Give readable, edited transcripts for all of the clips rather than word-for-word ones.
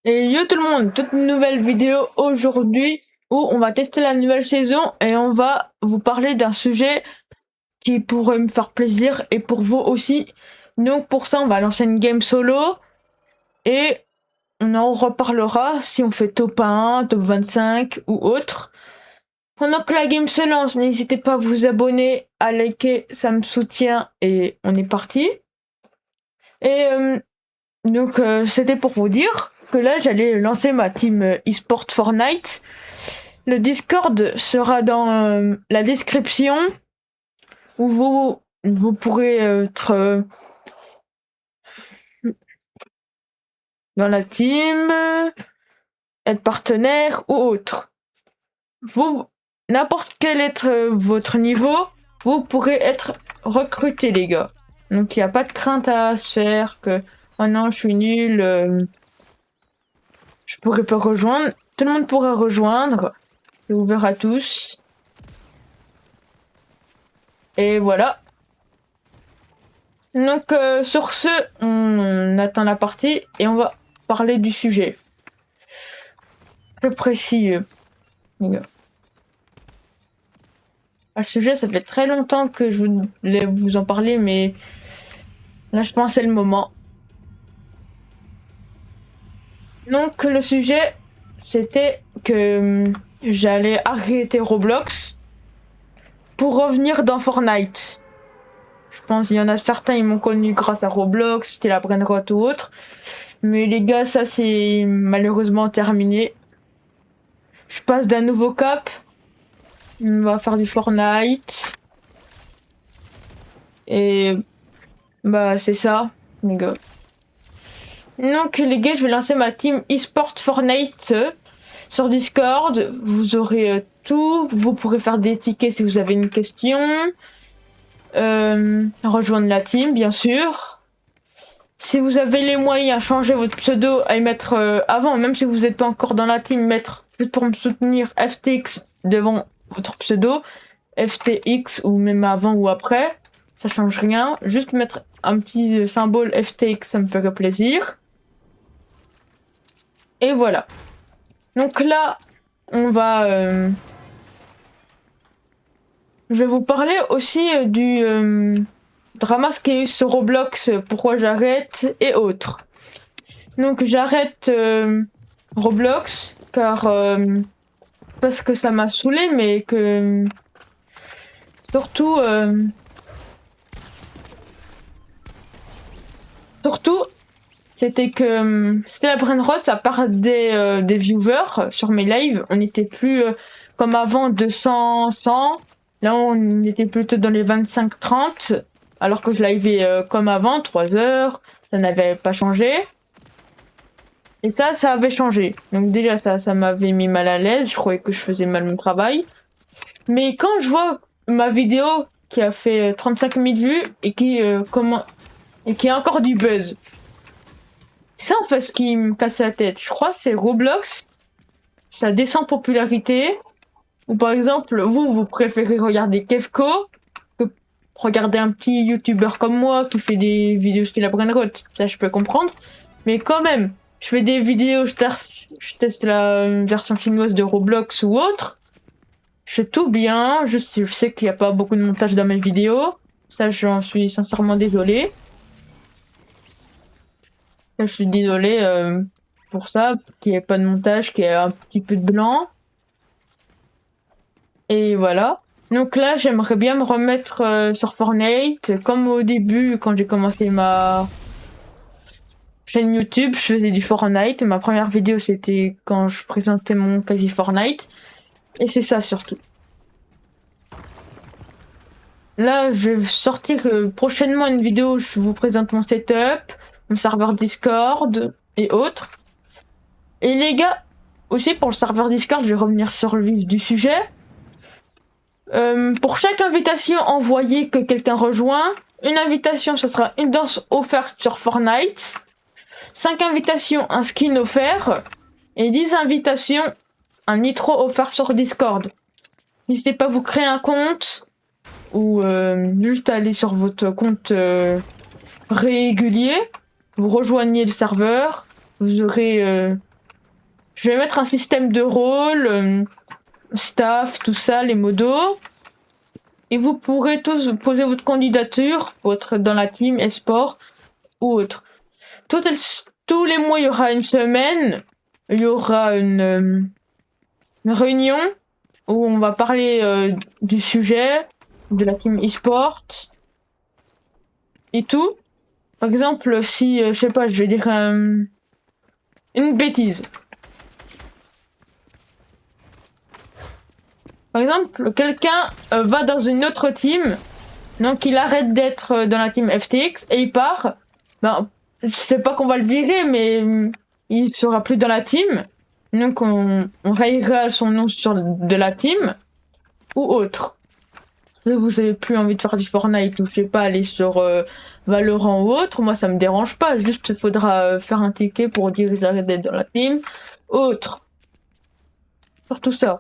Et yo tout le monde, toute nouvelle vidéo aujourd'hui où on va tester la nouvelle saison et on va vous parler d'un sujet qui pourrait me faire plaisir et pour vous aussi. Donc pour ça on va lancer une game solo et on en reparlera si on fait top 1, top 25 ou autre. Pendant que la game se lance, n'hésitez pas à vous abonner, à liker, ça me soutient et on est parti. Et c'était pour vous dire que là j'allais lancer ma team eSport Fortnite. Le Discord sera dans la description où vous pourrez être dans la team, être partenaire ou autre. Vous, n'importe quel être votre niveau, vous pourrez être recruté les gars. Donc il n'y a pas de crainte à se faire que oh non je suis nul, je pourrais pas rejoindre. Tout le monde pourra rejoindre. C'est ouvert à tous. Et voilà. Donc sur ce, on attend la partie et on va parler du sujet. Plus précis, les gars. Le sujet, ça fait très longtemps que je voulais vous en parler, mais là, je pense que c'est le moment. Donc le sujet, c'était que j'allais arrêter Roblox pour revenir dans Fortnite. Je pense qu'il y en a certains, ils m'ont connu grâce à Roblox, c'était la brainrot ou autre. Mais les gars, ça c'est malheureusement terminé. Je passe d'un nouveau cap. On va faire du Fortnite. Et bah c'est ça, les gars. Donc les gars, je vais lancer ma team eSport Fortnite sur Discord. Vous aurez tout. Vous pourrez faire des tickets si vous avez une question. Rejoindre la team, bien sûr. Si vous avez les moyens, changez votre pseudo à y mettre avant, même si vous n'êtes pas encore dans la team, mettre juste pour me soutenir FTX devant votre pseudo, FTX ou même avant ou après, ça change rien. Juste mettre un petit symbole FTX, ça me ferait plaisir. Et voilà. Donc là, on va... je vais vous parler aussi du drama qu'il y a eu sur Roblox, pourquoi j'arrête et autres. Donc j'arrête Roblox car parce que ça m'a saoulé, mais que surtout c'était que c'était la brainrot, ça part des viewers sur mes lives. On n'était plus comme avant 200, 100. Là on était plutôt dans les 25-30 alors que je liveais comme avant 3 heures, ça n'avait pas changé. Et ça avait changé. Donc déjà ça m'avait mis mal à l'aise, je croyais que je faisais mal mon travail. Mais quand je vois ma vidéo qui a fait 35 000 vues et qui a encore du buzz, c'est ça en fait ce qui me casse la tête. Je crois que c'est Roblox, ça descend en popularité. Ou par exemple, vous préférez regarder Kefko que regarder un petit youtubeur comme moi qui fait des vidéos sur la brainrot. Ça je peux comprendre. Mais quand même, je fais des vidéos, je teste la version chinoise de Roblox ou autre. Je fais tout bien, je sais qu'il n'y a pas beaucoup de montage dans mes vidéos. Ça, j'en suis sincèrement désolée. Je suis désolée pour ça, qu'il n'y ait pas de montage, qu'il y ait un petit peu de blanc. Et voilà. Donc là, j'aimerais bien me remettre sur Fortnite. Comme au début, quand j'ai commencé ma chaîne YouTube, je faisais du Fortnite. Ma première vidéo, c'était quand je présentais mon quasi Fortnite. Et c'est ça surtout. Là, je vais sortir prochainement une vidéo où je vous présente mon setup, mon serveur Discord et autres. Et les gars, aussi pour le serveur Discord, je vais revenir sur le vif du sujet. Pour chaque invitation envoyée que quelqu'un rejoint, une invitation, ce sera une danse offerte sur Fortnite. 5 invitations, un skin offert. Et 10 invitations, un nitro offert sur Discord. N'hésitez pas à vous créer un compte ou juste aller sur votre compte régulier. Vous rejoignez le serveur. Vous aurez je vais mettre un système de rôle, staff, tout ça, les modos. Et vous pourrez tous poser votre candidature pour être dans la team esport ou autre. Tous les mois, il y aura une semaine, il y aura une réunion où on va parler du sujet, de la team e-sport et tout. Par exemple, si, je sais pas, je vais dire une bêtise. Par exemple, quelqu'un va dans une autre team, donc il arrête d'être dans la team FTX et il part. Ben, je sais pas qu'on va le virer, mais il sera plus dans la team. Donc on rayera son nom sur de la team ou autre. Si vous avez plus envie de faire du Fortnite ou je sais pas, aller sur Valorant ou autre, moi ça me dérange pas. Juste il faudra faire un ticket pour dire que j'arrête d'être dans la team. Autre. Surtout ça.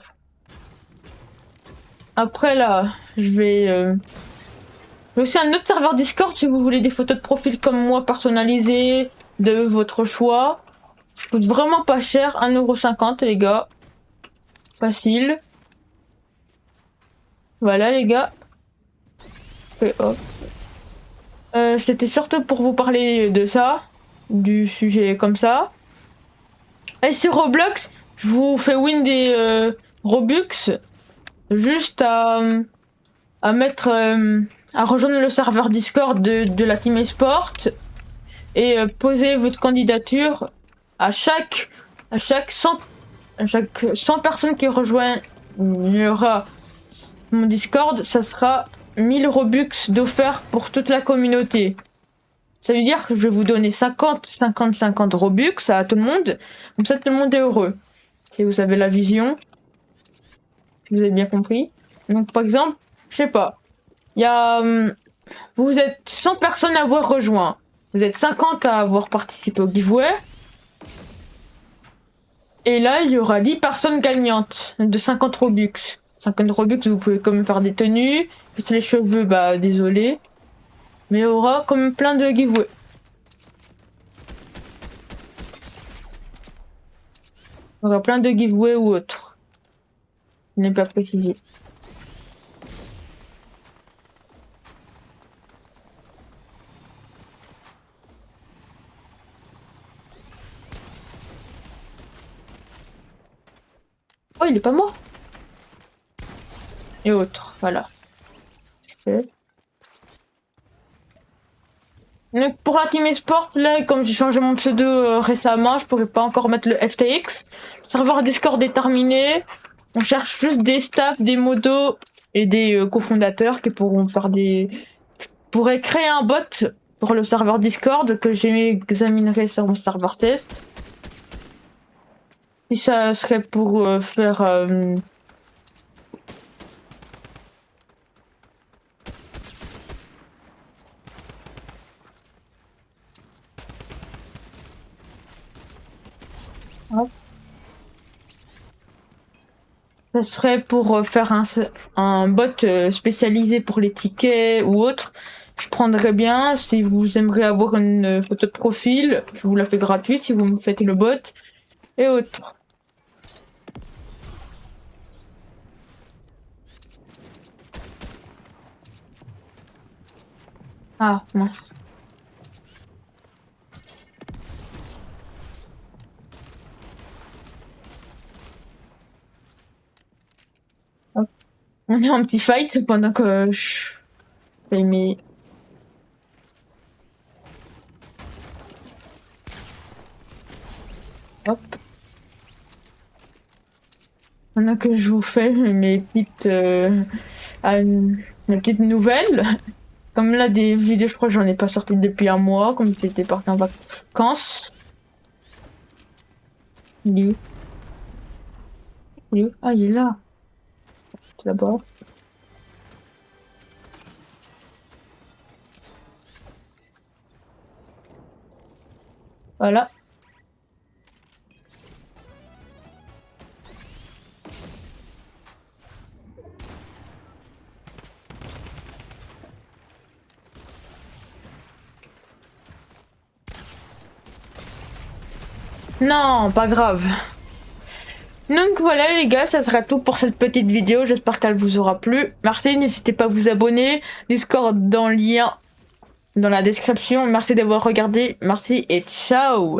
Après là, je vais... J'ai aussi un autre serveur Discord si vous voulez des photos de profil comme moi personnalisées, de votre choix. Ça coûte vraiment pas cher, 1,50€ les gars. Facile. Voilà les gars. Et hop. C'était surtout pour vous parler de ça, du sujet comme ça. Et sur Roblox, je vous fais win des Robux juste à mettre... à rejoindre le serveur Discord de la team esport et poser votre candidature à chaque 100 personnes qui rejoignera mon Discord, ça sera 1000 Robux d'offert pour toute la communauté. Ça veut dire que je vais vous donner 50 Robux à tout le monde, comme ça tout le monde est heureux. Si vous avez la vision, si vous avez bien compris. Donc par exemple, je sais pas, il y a vous êtes 100 personnes à avoir rejoint. Vous êtes 50 à avoir participé au giveaway. Et là, il y aura 10 personnes gagnantes de 50 Robux. 50 Robux, vous pouvez quand même faire des tenues. Juste les cheveux, bah désolé. Mais il y aura quand même plein de giveaways. Il y aura plein de giveaways ou autres. Je n'ai pas précisé. Oh, il est pas mort. Et autres, voilà. Donc pour la team esport, là, comme j'ai changé mon pseudo récemment, je pourrais pas encore mettre le FTX. Le serveur Discord est terminé. On cherche juste des staffs, des modos et des cofondateurs qui pourront faire des... pourraient créer un bot pour le serveur Discord que j'examinerai sur mon serveur test. Et ça serait pour faire... Ça serait pour faire un bot spécialisé pour les tickets ou autre. Je prendrais bien, si vous aimeriez avoir une photo de profil, je vous la fais gratuite si vous me faites le bot et autres. Ah, mince. Hop. On est en petit fight pendant que je fais mes... Hop. Pendant que je vous fais mes petites nouvelles. Comme là, des vidéos, je crois que j'en ai pas sorti depuis un mois, comme j'étais parti en vacances. Il est où? Il est où? Ah, il est là. C'est là-bas. Voilà. Non, pas grave. Donc voilà les gars, ça sera tout pour cette petite vidéo. J'espère qu'elle vous aura plu. Merci, n'hésitez pas à vous abonner. Discord dans le lien dans la description. Merci d'avoir regardé. Merci et ciao.